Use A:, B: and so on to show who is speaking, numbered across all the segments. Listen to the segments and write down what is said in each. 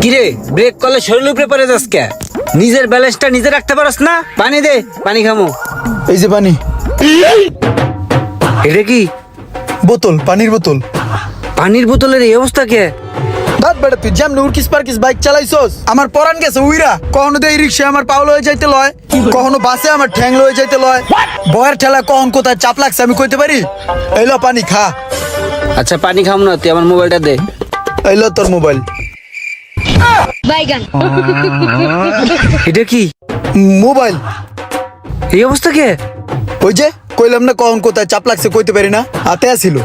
A: কিরে ব্রেক করলে শরীর উপরে পড়ে যাস কে? নিজের ব্যালেন্সটা নিজে রাখতে পারস না? পানি দে, পানি খামো।
B: এই যে পানি।
A: এটা কি?
B: বোতল, পানির বোতল।
A: পানির বোতলের এই অবস্থা কে?
B: দাঁত বেড়া তুই যেমন উড়কিস পারকিস বাইক চালাইছস আমার পরান গেছে উইরা। কখনো তো এই রিক্সা আমার পাও লয়ে যাইতে লয়, কখনো বাসে আমার ঠ্যাং লয়ে যাইতে লয়। বয়ের ঠেলা কখন কোথায় চাপ লাগছে আমি কইতে পারি? এইলো পানি খা।
A: আচ্ছা পানি খাম না, তুই আমার মোবাইলটা দে।
B: এইলো তোর মোবাইল।
C: বাইগান।
A: এটা কি?
B: মোবাইল।
A: এই অবস্থা কে?
B: ওই যে কইলাম না কখন কোথায় চাপ লাগছে কইতে পারি না, হাতে আসিল।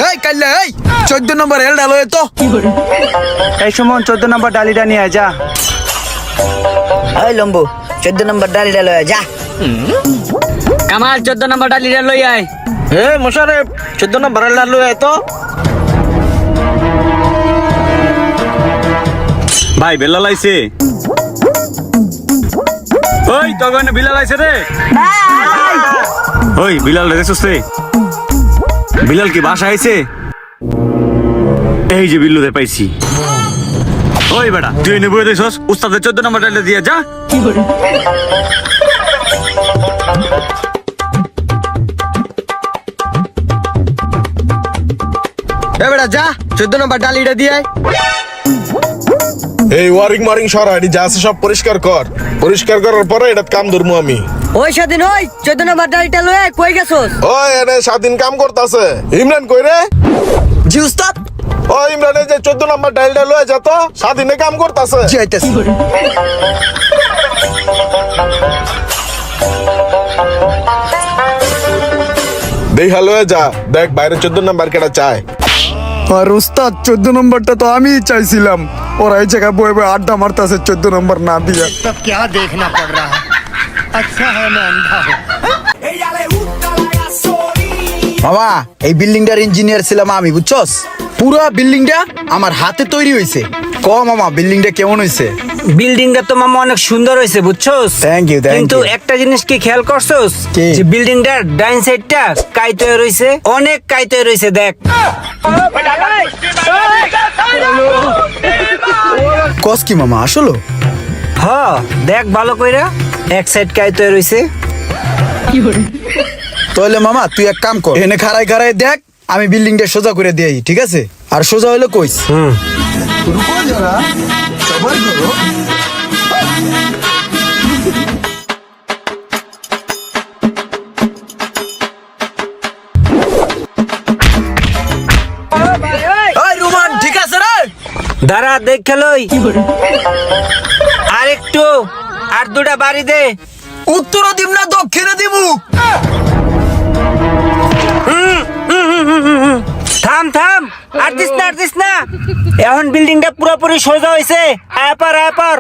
B: এই কাল্লা এই 14 নম্বর হেল ডালো তো।
D: এই সুমন 14 নম্বর ডালিটা নিয়ে আয় যা।
E: এই লম্বু 14 নম্বর ডালিটা লয়ে যা।
A: কামাল 14 নাম্বার ডালিটা লই আয়।
D: এ মোশারেফ 14 নম্বর ডালিটা লয়ে আয় তো।
F: ভাই বেলা লাইছে। ওই তো গনে বিলাল আইছে রে। ওই বিলাল রে সুস্তে। বিলাল কি বাসা আইছে? এই যে বিল্লুতে পাইছি। ওই বেটা তুই এনে বই দিছস, উস্তাদের 14 নম্বর ডালে দিয়ে যা।
B: এ বেটা যা 14 নম্বর ডালিটা দিয়ে আয়।
G: এই ওয়ারিং মারিং সরা এটি যা আছে সব পরিষ্কার কর। পরিষ্কার করার পরে এটা কাম ধরমু আমি।
E: ওই স্বাধীন ওই 14 নম্বর ডালিটা লয়ে কই গেছস?
G: ওই এনে স্বাধীন কাম করতেছে। ইমরান কই রে?
B: জি উস্তাদ।
G: ও ইমরান এই যে 14 নম্বর ডাইলটা লয়ে যা তো, স্বাধীনে কাম করতেছে।
B: জি আইতাছি।
G: দেখা লয়ে যা, দেখ বাইরে 14 নম্বর কেটা চায়।
B: আর উস্তাদ 14 নম্বরটা তো আমিই চাইছিলাম। ওরা এই জায়গায় বয়ে বয়ে আড্ডা মারতেছে 14 নম্বর না দিয়া।
H: सब क्या देखना पड़ रहा है? अच्छा है मैं अंधा हूँ।
B: মামা এই বিল্ডিংটার ইঞ্জিনিয়ার ছিলাম আমি, বুঝছস? পুরো বিল্ডিংটা আমার হাতে তৈরি হইছে। ক মামা বিল্ডিংটা কেমন হইছে?
A: বিল্ডিংটা তো মামা অনেক সুন্দর হয়েছে বুঝছস?
B: Thank you, thank
A: কিন্তু
B: you.
A: একটা জিনিস কি খেয়াল করছস?
B: কি?
A: যে বিল্ডিংটার ডাইন সাইডটা কাইতে রইছে, অনেক কাইতে রইছে দেখ।
B: কস কি মামা আসলো?
A: হ দেখ ভালো কইরা, এক সাইড কাইতে রইছে।
B: তাহলে মামা তুই এক কাম কর, এনে খাড়াই খাড়াই দেখ, আমি বিল্ডিংটা সোজা করে দেই, ঠিক আছে? আর সোজা হইলো কইস। ওই রুমান ঠিক আছে রে?
A: দাঁড়া দেখ খেলই। আর একটু, আর দুটা বাড়ি দে।
B: উত্তরে দিব না দক্ষিণে দিমু?
A: থাম থাম, আর দিস না, আর দিস না। এখন বিল্ডিংটা পুরোপুরি সোজা হয়েছে। আপার আপার।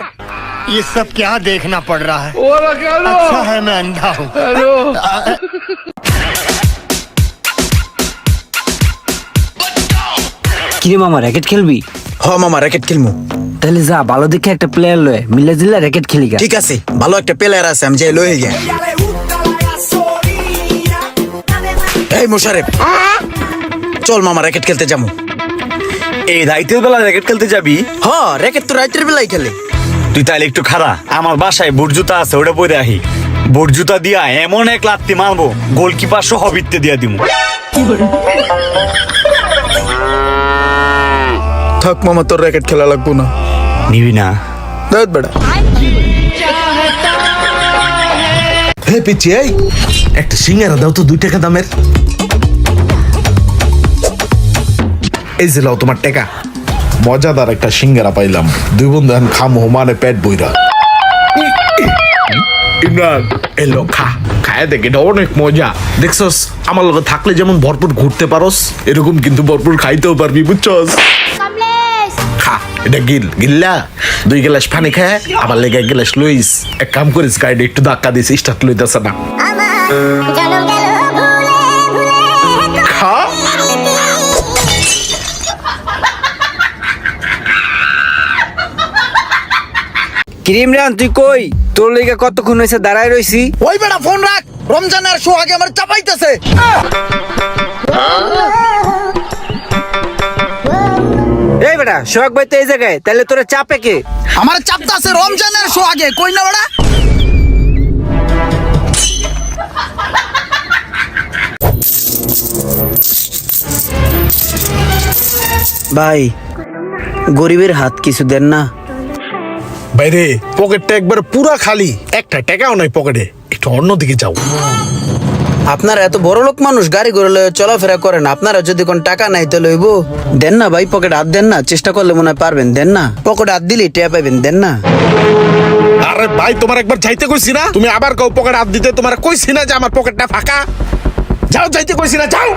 H: ये सब क्या देखना पड़ रहा है? अच्छा है मैं अंधा हूँ।
A: কিরে মামা র্যাকেট খেলবি?
B: হ মামা র্যাকেট খেলমু।
A: তাহলে যা ভালো দেখে একটা প্লেয়ার লয়ে মিলে জিল্লা র্যাকেট খেলি গা।
B: ঠিক আছে, ভালো একটা প্লেয়ার আছে, আমি যাই লয়ে গে। এই মোশারেফ চল মামা র্যাকেট খেলতে যাবো।
F: এই রাইতের বেলা র্যাকেট খেলতে যাবি?
B: হ র্যাকেট তো রাতের বেলায় খেলে।
F: তুই তাইলে একটু খাড়া, আমার বাসায় বুট জুতা আছে, ওটা পরে আহি। বুট জুতা দিয়া এমন এক লাত্তি মারবো, গোলকিপার সহ বিত্তে দিয়া দিমু।
B: থাক মামা তোর র্যাকেট খেলা লাগবো না।
F: নিবি না?
B: দেখ বেটা।
G: হে পিচ্ছি এই একটা সিঙ্গারা দাও তো 2 টাকা দামের। এই যে লাও তোমার টাকা। মজাদার একটা সিঙ্গারা পাইলাম, 2 বন্ধু এখন খামো মানে পেট বইরা। ইমরান এলো খা, খায় দেখ এটা অনেক মজা। দেখছস আমার লগে থাকলে যেমন ভরপুর ঘুরতে পারস, এরকম কিন্তু ভরপুর খাইতেও পারবি, বুঝছস? খা এটা গিল্লা 2 গ্লাস পানি খায় আবার লেগে 1 গ্লাস লইস। এক কাম করিস গাড়ি একটু ধাক্কা দিস, স্টার্ট লইতেছে না। খা
A: ক্রিমরান তুই কই? তোর লেগে কতক্ষণ হয়েছে দাঁড়ায় রইছি।
B: ওই বেটা ফোন রাখ, রমজানের শো আগে আমার চাপাইতেছে।
A: এই বেটা সোহাগ ভাই তো এই জায়গায়, তাহলে তোরা চাপে কে?
B: আমার চাপতাছে রমজানের শো আগে, কই না বেটা?
A: ভাই গরিবের হাত কিছু দেন না।
G: বাইরে পকেটটা একবার পুরা খালি, একটা টাকাও নাই পকেটে, একটু অন্যদিকে যাও।
B: আপনারা এত বড় লোক মানুষ, গাড়ি করে লয়ে চলাফেরা করেন, আপনারা যদি কোন টাকা নাই তো লইব। দেন না ভাই, পকেট হাত দেন না, চেষ্টা করলে মনে হয় পারবেন। দেন না, পকেট হাত দিলেই টেয়া পাইবেন। দেন না।
G: আরে ভাই তোমার একবার যাইতে কইছি না, তুমি আবার কও পকেট হাত দিতে। তোমার কইছি না যে আমার পকেটটা ফাঁকা? যাও, যাইতে কইছি না, যাও।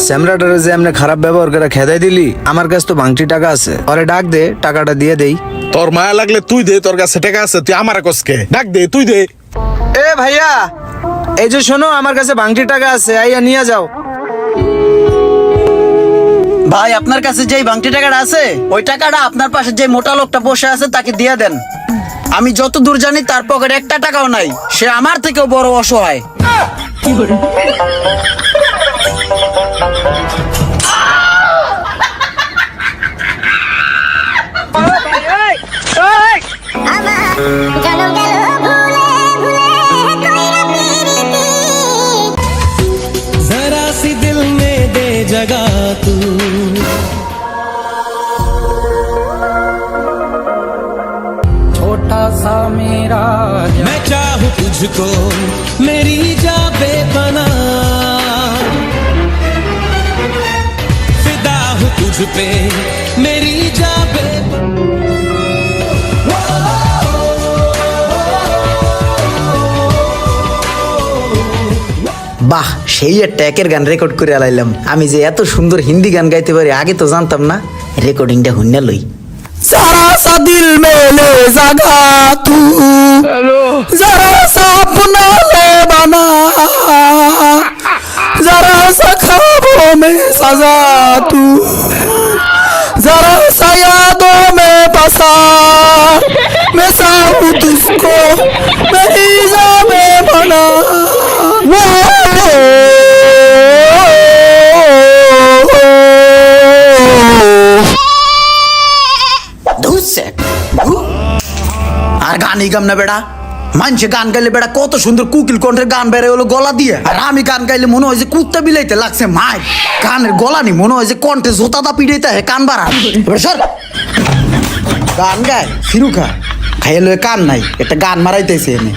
B: স্যামরাটারে যে এমনি খারাপ ব্যবহার করে খেদাই দিলি, আমার কাছে তো ভাঙটি টাকা আছে, আরে ডাক দে, টাকাটা দিয়ে দেই।
G: তোর মায়া লাগলে তুই দে, তোর কাছে টাকা আছে, তুই আমার কসকে ডাক দে, তুই দে।
B: এ ভাইয়া, এই যে শোনো, আমার কাছে ভাঙটি টাকা আছে, আইয়া নিয়ে যাও। ভাই আপনার কাছে যেই ভাঙটি টাকাটা আছে, ওই টাকাটা আপনার পাশে যে মোটা লোকটা বসে আছে তাকে দিয়ে দেন। আমি যত দূর জানি তার পকেটে একটা টাকাও নাই, সে আমার থেকেও বড় অসহায়।
I: जरा सी दिल में दे जगह तू, छोटा सा मेरा मैं चाहूँ तुझको मेरी जा बेपना, फिदा हूँ तुझ पे मेरी जा
B: বাহ, সেই একটা একের গান রেকর্ড করে আলাইলাম। আমি যে এত সুন্দর হিন্দি গান গাইতে পারি আগে তো জানতাম না। রেকর্ডিংটা হুন্না লই। जरा सा दिल में ले जगा तू, जरा सा अपना ले बना, जरा सा ख्वाबों में सजा तू, जरा सा यादों में बसा, मैं चाहूँ तुझको मेरी जाने बना। আর গান গাম না বেড়া, মানুষে গান গাইলে বেড়া কত সুন্দর কুকিল কণ্ঠের গান বেড়ে হলো গলা দিয়ে, আর আমি গান গাইলে মনে হয় যে কুত্তা বিলাইতে লাগছে মায়। গানের গলা নি মনে হয় যে কণ্ঠে জোতাদা পিড়াইতে হে কান বাড়া। গান গায় ফিরু খা খাইয়ে লয়ে কান নাই, একটা গান মারাইতেছে এনে।